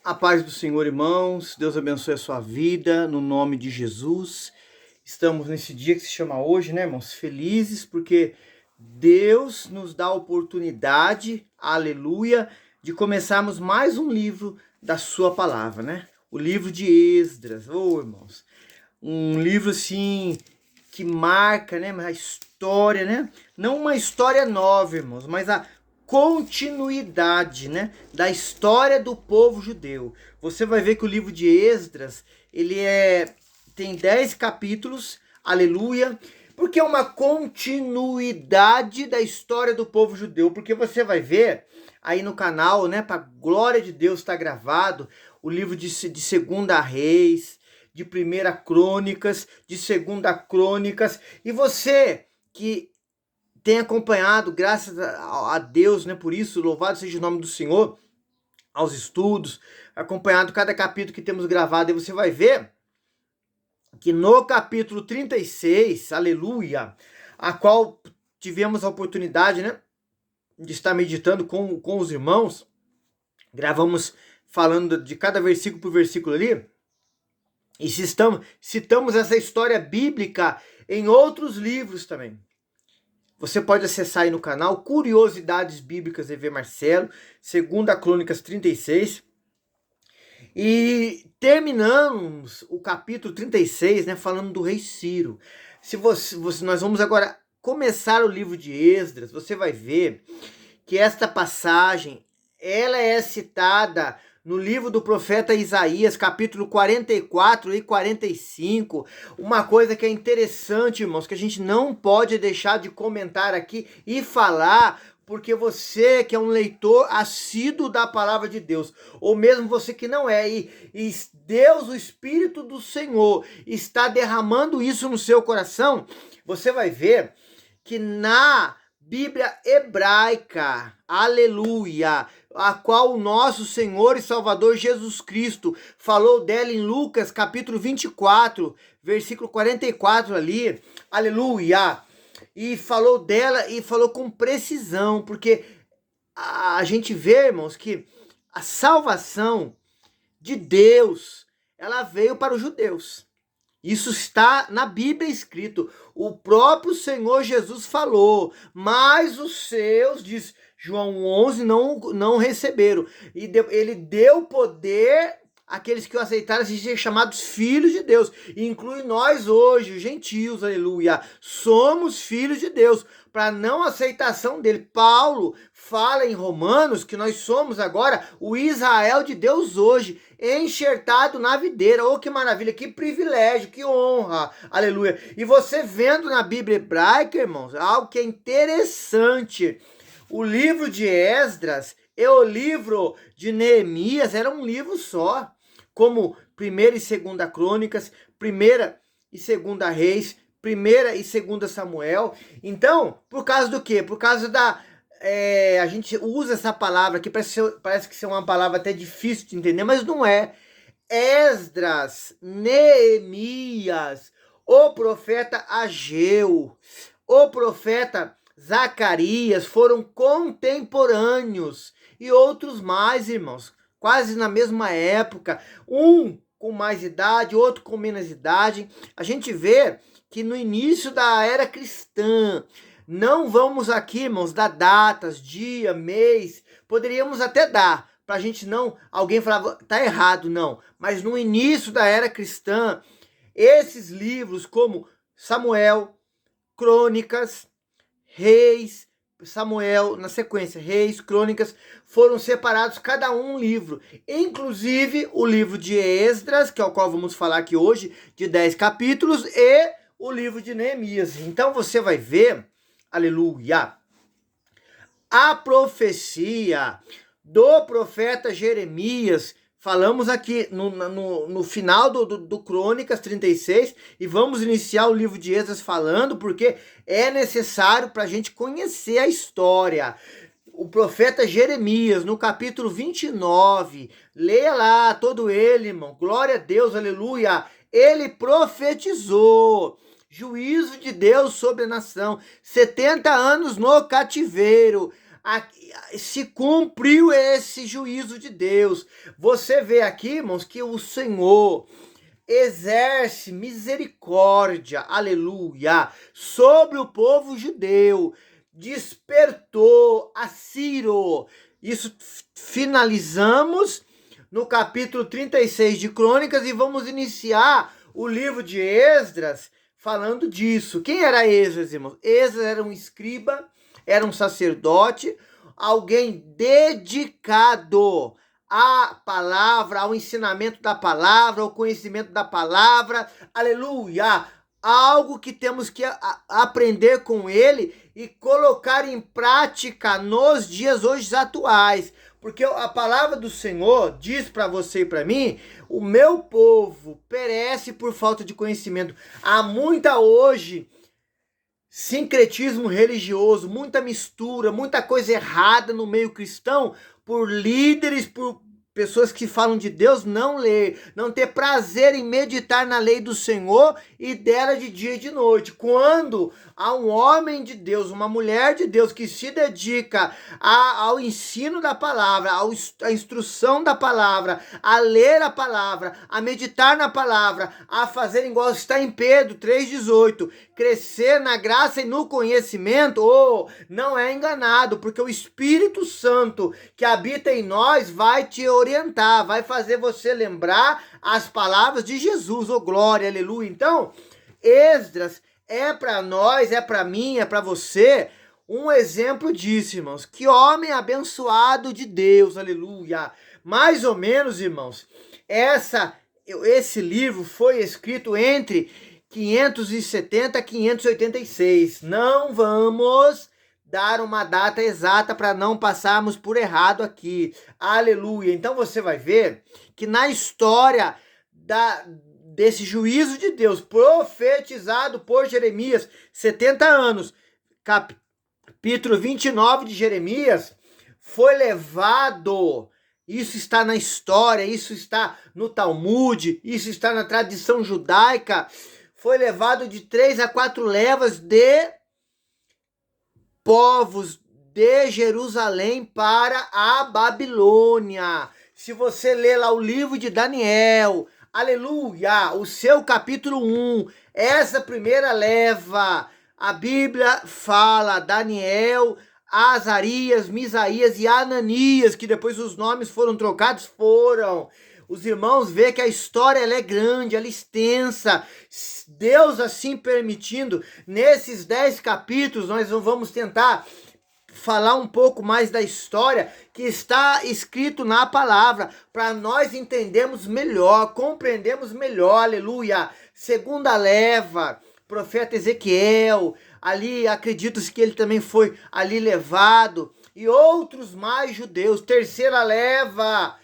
A paz do Senhor, irmãos. Deus abençoe a sua vida, no nome de Jesus. Estamos nesse dia que se chama hoje, né, irmãos? Felizes porque Deus nos dá a oportunidade, aleluia, de começarmos mais um livro da sua palavra, né? O livro de Esdras. Irmãos, um livro assim que marca, né, a história, né? Não uma história nova, irmãos, mas a continuidade, né, da história do povo judeu. Você vai ver que o livro de Esdras, tem 10 capítulos, aleluia, porque é uma continuidade da história do povo judeu, porque você vai ver aí no canal, né, para glória de Deus está gravado o livro de Segunda Reis, de Primeira Crônicas, de Segunda Crônicas, e você que tem acompanhado, graças a Deus, né? Por isso, louvado seja o nome do Senhor, aos estudos, acompanhado cada capítulo que temos gravado, e você vai ver que no capítulo 36, aleluia, a qual tivemos a oportunidade, né, de estar meditando com os irmãos, gravamos falando de cada versículo por versículo ali, e citamos essa história bíblica em outros livros também. Você pode acessar aí no canal Curiosidades Bíblicas EV Marcelo, Segunda Crônicas 36. E terminamos o capítulo 36, né, falando do rei Ciro. Nós vamos agora começar o livro de Esdras. Você vai ver que esta passagem ela é citada no livro do profeta Isaías, capítulo 44 e 45, uma coisa que é interessante, irmãos, que a gente não pode deixar de comentar aqui e falar, porque você que é um leitor assíduo da palavra de Deus, ou mesmo você que não é, e Deus, o Espírito do Senhor, está derramando isso no seu coração, você vai ver que na Bíblia hebraica, aleluia, a qual o nosso Senhor e Salvador Jesus Cristo falou dela em Lucas capítulo 24, versículo 44 ali, aleluia, e falou dela e falou com precisão, porque a gente vê, irmãos, que a salvação de Deus, ela veio para os judeus. Isso está na Bíblia escrito. O próprio Senhor Jesus falou, mas os seus, diz João 11, não receberam. E ele deu poder àqueles que o aceitaram de ser chamados filhos de Deus. E inclui nós hoje, os gentios, aleluia. Somos filhos de Deus, para não aceitação dele. Paulo fala em Romanos que nós somos agora o Israel de Deus hoje, enxertado na videira. Oh, que maravilha, que privilégio, que honra, aleluia. E você vendo na Bíblia hebraica, irmãos, algo que é interessante. O livro de Esdras e o livro de Neemias era um livro só, como Primeira e Segunda Crônicas, Primeira e Segunda Reis, Primeira e Segunda Samuel. Então, por causa do quê? Por causa a gente usa essa palavra aqui, parece que é uma palavra até difícil de entender, mas não é. Esdras, Neemias, o profeta Ageu, o profeta Zacarias foram contemporâneos, e outros mais, irmãos, quase na mesma época, um com mais idade, outro com menos idade. A gente vê que no início da era cristã, não vamos aqui, irmãos, dar datas, dia, mês, poderíamos até dar, para a gente não, alguém falava, tá errado, não, mas no início da era cristã, esses livros como Samuel, Crônicas, Reis, Samuel, na sequência, Reis, Crônicas, foram separados cada um livro, inclusive o livro de Esdras, que é o qual vamos falar aqui hoje, de 10 capítulos, e o livro de Neemias. Então você vai ver, aleluia, a profecia do profeta Jeremias. Falamos aqui no final do Crônicas 36 e vamos iniciar o livro de Esdras falando, porque é necessário para a gente conhecer a história. O profeta Jeremias, no capítulo 29, leia lá todo ele, irmão, glória a Deus, aleluia, ele profetizou juízo de Deus sobre a nação, 70 anos no cativeiro, se cumpriu esse juízo de Deus. Você vê aqui, irmãos, que o Senhor exerce misericórdia, aleluia, sobre o povo judeu, despertou a Ciro. Isso finalizamos no capítulo 36 de Crônicas e vamos iniciar o livro de Esdras falando disso. Quem era Esdras, irmãos? Esdras era um escriba, era um sacerdote, alguém dedicado à palavra, ao ensinamento da palavra, ao conhecimento da palavra, aleluia, algo que temos que aprender com ele e colocar em prática nos dias hoje atuais, porque a palavra do Senhor diz para você e para mim, o meu povo perece por falta de conhecimento. Há muita hoje sincretismo religioso, muita mistura, muita coisa errada no meio cristão, por líderes, por pessoas que falam de Deus, não ler, não ter prazer em meditar na lei do Senhor e dela de dia e de noite. Quando há um homem de Deus, uma mulher de Deus que se dedica ao ensino da palavra, à instrução da palavra, a ler a palavra, a meditar na palavra, a fazer igual está em Pedro 3,18, crescer na graça e no conhecimento, não é enganado, porque o Espírito Santo que habita em nós vai te orientar, vai fazer você lembrar as palavras de Jesus, glória, aleluia. Então, Esdras é para nós, é para mim, é para você, um exemplo disso, irmãos. Que homem abençoado de Deus, aleluia. Mais ou menos, irmãos, esse livro foi escrito entre 570 e 586. Não vamos dar uma data exata para não passarmos por errado aqui. Aleluia. Então você vai ver que na história desse juízo de Deus profetizado por Jeremias, 70 anos, capítulo 29 de Jeremias, foi levado. Isso está na história, isso está no Talmud, isso está na tradição judaica. Foi levado de 3 a 4 levas de povos de Jerusalém para a Babilônia. Se você ler lá o livro de Daniel, aleluia, o seu capítulo 1, essa primeira leva, a Bíblia fala Daniel, Azarias, Misaías e Ananias, que depois os nomes foram trocados, Os irmãos veem que a história ela é grande, ela é extensa. Deus assim permitindo, nesses 10 capítulos nós vamos tentar falar um pouco mais da história que está escrito na palavra, para nós entendermos melhor, compreendermos melhor, aleluia. Segunda leva, profeta Ezequiel, ali acredita-se que ele também foi ali levado, e outros mais judeus. Terceira leva,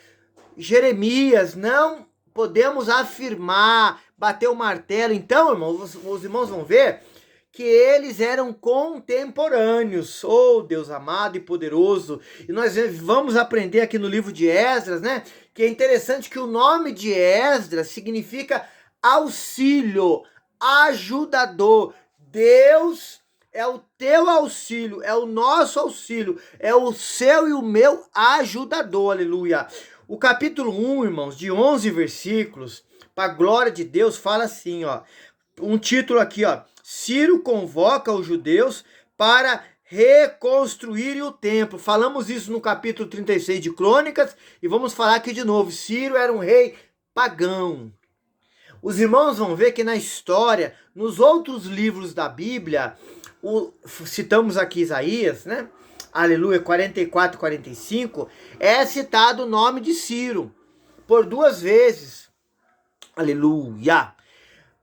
Jeremias, não podemos afirmar, bater o martelo. Então, irmãos, os irmãos vão ver que eles eram contemporâneos. Deus amado e poderoso. E nós vamos aprender aqui no livro de Esdras, né? Que é interessante que o nome de Esdras significa auxílio, ajudador. Deus é o teu auxílio, é o nosso auxílio, é o seu e o meu ajudador, aleluia. O capítulo 1, irmãos, de 11 versículos, para a glória de Deus, fala assim, um título aqui, Ciro convoca os judeus para reconstruir o templo. Falamos isso no capítulo 36 de Crônicas e vamos falar aqui de novo. Ciro era um rei pagão. Os irmãos vão ver que na história, nos outros livros da Bíblia, citamos aqui Isaías, né? Aleluia, 44 e 45, é citado o nome de Ciro por 2 vezes. Aleluia.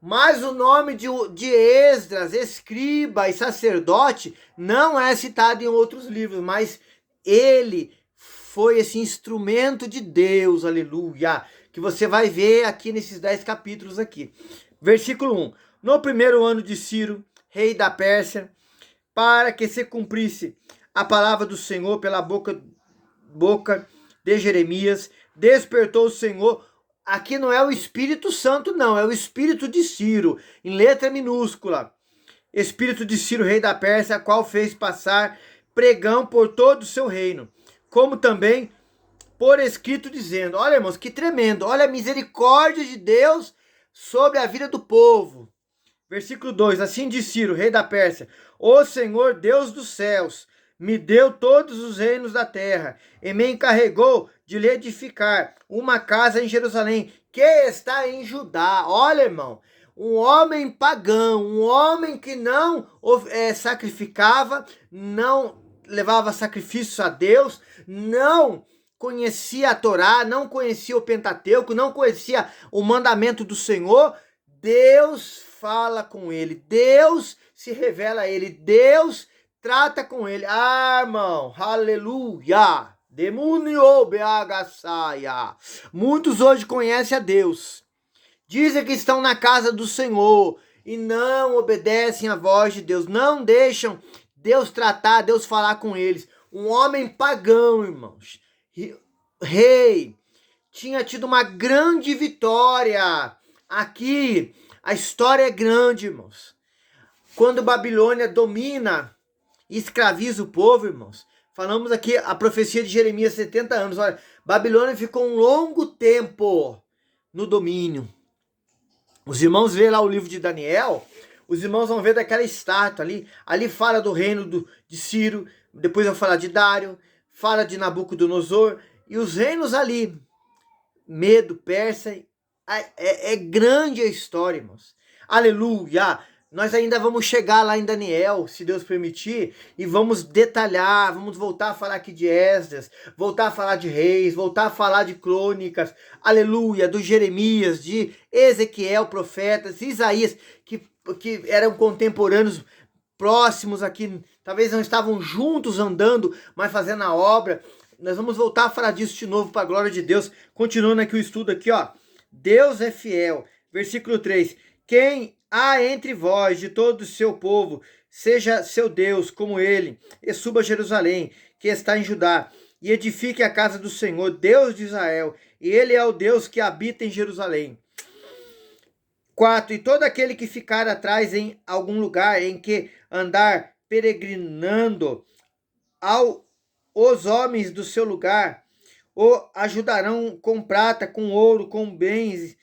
Mas o nome de Esdras, escriba e sacerdote, não é citado em outros livros, mas ele foi esse instrumento de Deus, aleluia, que você vai ver aqui nesses 10 capítulos aqui. Versículo 1. No primeiro ano de Ciro, rei da Pérsia, para que se cumprisse a palavra do Senhor pela boca de Jeremias, despertou o Senhor. Aqui não é o Espírito Santo, não, é o Espírito de Ciro, em letra minúscula. Espírito de Ciro, rei da Pérsia, a qual fez passar pregão por todo o seu reino, como também por escrito dizendo, olha irmãos, que tremendo, olha a misericórdia de Deus sobre a vida do povo. Versículo 2, assim diz Ciro, rei da Pérsia, o Senhor Deus dos céus, me deu todos os reinos da terra, e me encarregou de lhe edificar uma casa em Jerusalém, que está em Judá. Olha irmão, um homem pagão, um homem que não sacrificava, não levava sacrifícios a Deus, não conhecia a Torá, não conhecia o Pentateuco, não conhecia o mandamento do Senhor. Deus fala com ele, Deus se revela a ele, Deus trata com ele. Ah, irmão, aleluia! Demônio beagaçaia. Muitos hoje conhecem a Deus, dizem que estão na casa do Senhor e não obedecem à voz de Deus, não deixam Deus tratar, Deus falar com eles. Um homem pagão, irmãos, rei, tinha tido uma grande vitória. Aqui, a história é grande, irmãos. Quando Babilônia domina e escraviza o povo, irmãos, falamos aqui a profecia de Jeremias, 70 anos. Olha, Babilônia ficou um longo tempo no domínio. Os irmãos veem lá o livro de Daniel, os irmãos vão ver daquela estátua ali. Ali fala do reino de Ciro, depois vai falar de Dário, fala de Nabucodonosor. E os reinos ali, Medo, Pérsia, é grande a história, irmãos. Aleluia! Nós ainda vamos chegar lá em Daniel, se Deus permitir, e vamos detalhar, vamos voltar a falar aqui de Esdras, voltar a falar de Reis, voltar a falar de Crônicas, aleluia, do Jeremias, de Ezequiel, profetas, Isaías, que eram contemporâneos próximos aqui, talvez não estavam juntos andando, mas fazendo a obra. Nós vamos voltar a falar disso de novo para a glória de Deus. Continuando aqui o estudo aqui, ó. Deus é fiel. Versículo 3. Quem há entre vós de todo o seu povo, seja seu Deus como ele, e suba a Jerusalém, que está em Judá, e edifique a casa do Senhor, Deus de Israel, e ele é o Deus que habita em Jerusalém. 4. E todo aquele que ficar atrás em algum lugar em que andar peregrinando os homens do seu lugar, o ajudarão com prata, com ouro, com bens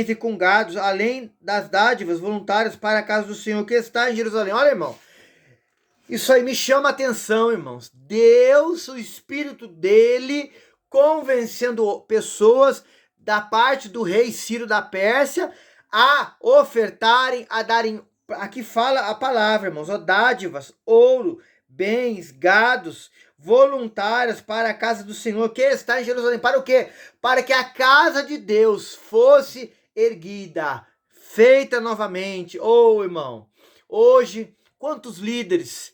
e com gados, além das dádivas voluntárias para a casa do Senhor que está em Jerusalém. Olha, irmão, isso aí me chama a atenção, irmãos. Deus, o Espírito dele, convencendo pessoas da parte do rei Ciro da Pérsia a ofertarem, a darem, aqui fala a palavra, irmãos, ó, dádivas, ouro, bens, gados, voluntárias para a casa do Senhor que está em Jerusalém. Para o quê? Para que a casa de Deus fosse erguida, feita novamente. Oh, irmão, hoje, quantos líderes,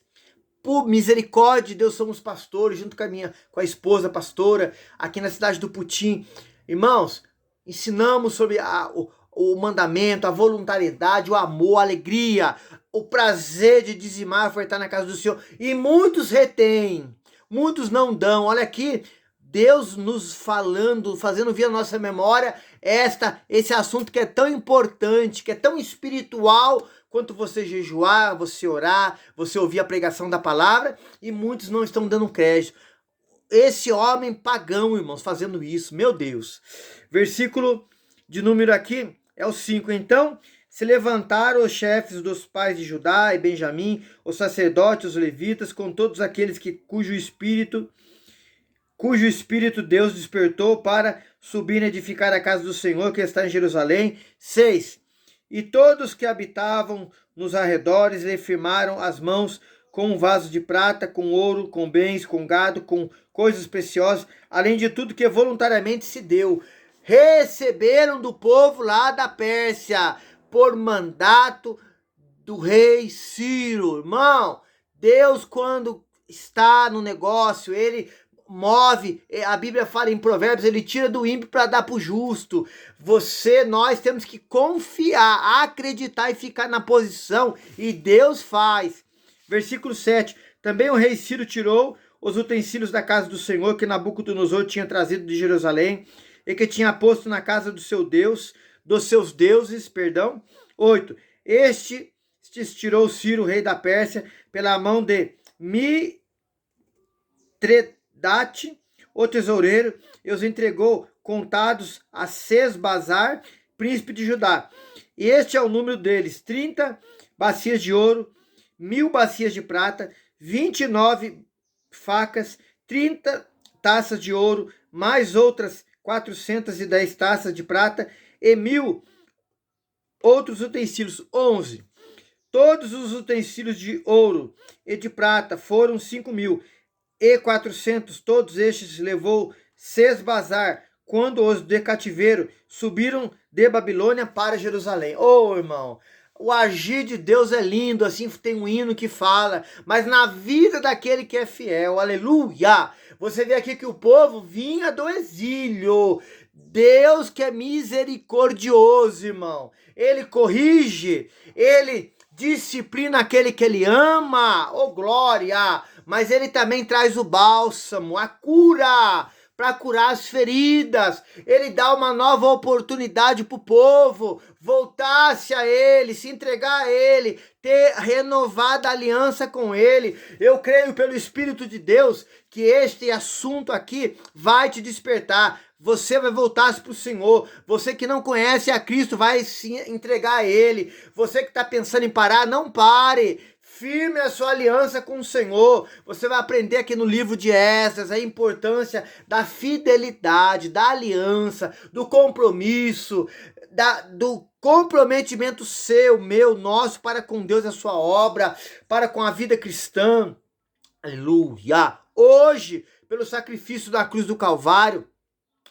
por misericórdia de Deus, somos pastores, junto com a esposa pastora, aqui na cidade do Putim. Irmãos, ensinamos sobre o mandamento, a voluntariedade, o amor, a alegria, o prazer de dizimar, ofertar na casa do Senhor. E muitos retêm, muitos não dão. Olha aqui, Deus nos falando, fazendo vir a nossa memória esse assunto que é tão importante, que é tão espiritual, quanto você jejuar, você orar, você ouvir a pregação da palavra, e muitos não estão dando crédito. Esse homem pagão, irmãos, fazendo isso, meu Deus. Versículo de número aqui é o 5. Então se levantaram os chefes dos pais de Judá e Benjamim, os sacerdotes, os levitas, com todos aqueles cujo espírito Deus despertou para subir e edificar a casa do Senhor que está em Jerusalém. 6. E todos que habitavam nos arredores lhe firmaram as mãos com um vaso de prata, com ouro, com bens, com gado, com coisas preciosas, além de tudo que voluntariamente se deu. Receberam do povo lá da Pérsia, por mandato do rei Ciro. Irmão, Deus, quando está no negócio, ele move, a Bíblia fala em Provérbios, ele tira do ímpio para dar para o justo. Nós temos que confiar, acreditar e ficar na posição, e Deus faz. Versículo 7. Também o rei Ciro tirou os utensílios da casa do Senhor que Nabucodonosor tinha trazido de Jerusalém e que tinha posto na casa do seu Deus, dos seus deuses, 8. Estes tirou Ciro, rei da Pérsia, pela mão de Mitredate, o tesoureiro, e os entregou contados a Sesbazar, príncipe de Judá. E este é o número deles: 30 bacias de ouro, 1000 bacias de prata, 29 facas, 30 taças de ouro, mais outras 410 taças de prata e 1000 outros utensílios. 11. Todos os utensílios de ouro e de prata foram 5.400. Todos estes levou Sesbazar quando os de cativeiro subiram de Babilônia para Jerusalém. Ô, irmão, o agir de Deus é lindo, assim tem um hino que fala, mas na vida daquele que é fiel, aleluia! Você vê aqui que o povo vinha do exílio. Deus que é misericordioso, irmão. Ele corrige, ele disciplina aquele que ele ama, oh glória! Mas ele também traz o bálsamo, a cura, para curar as feridas. Ele dá uma nova oportunidade para o povo voltar-se a ele, se entregar a ele, ter renovada aliança com ele. Eu creio pelo Espírito de Deus que este assunto aqui vai te despertar. Você vai voltar-se para o Senhor. Você que não conhece a Cristo vai se entregar a Ele. Você que está pensando em parar, não pare. Firme a sua aliança com o Senhor. Você vai aprender aqui no livro de Esdras a importância da fidelidade, da aliança, do compromisso, do comprometimento seu, meu, nosso, para com Deus e a sua obra, para com a vida cristã. Aleluia! Hoje, pelo sacrifício da cruz do Calvário,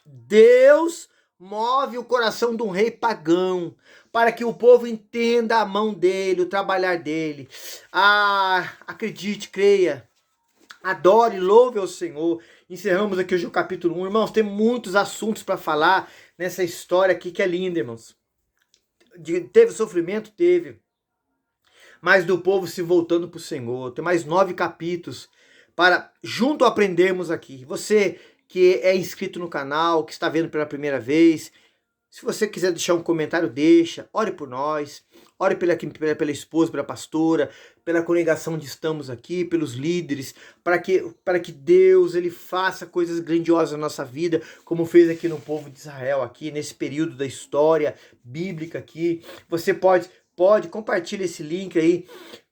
Deus move o coração de um rei pagão para que o povo entenda a mão dele, o trabalhar dele. Acredite, creia, adore, louve ao Senhor. Encerramos aqui hoje o capítulo 1. Irmãos, tem muitos assuntos para falar nessa história aqui que é linda, irmãos. Teve sofrimento? Teve. Mas do povo se voltando para o Senhor. Tem mais 9 capítulos para junto aprendermos aqui. Você que é inscrito no canal, que está vendo pela primeira vez, se você quiser deixar um comentário, deixa. Ore por nós, ore pela esposa, pela pastora, pela congregação onde estamos aqui, pelos líderes, para que Deus ele faça coisas grandiosas na nossa vida, como fez aqui no povo de Israel, aqui nesse período da história bíblica aqui. Você pode compartilhar esse link aí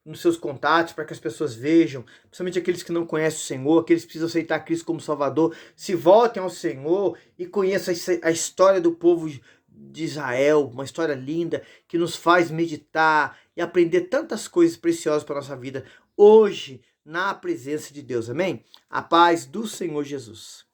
nos seus contatos, para que as pessoas vejam, principalmente aqueles que não conhecem o Senhor, aqueles que precisam aceitar Cristo como Salvador, se voltem ao Senhor e conheçam a história do povo de Israel, uma história linda, que nos faz meditar e aprender tantas coisas preciosas para a nossa vida, hoje, na presença de Deus, amém? A paz do Senhor Jesus.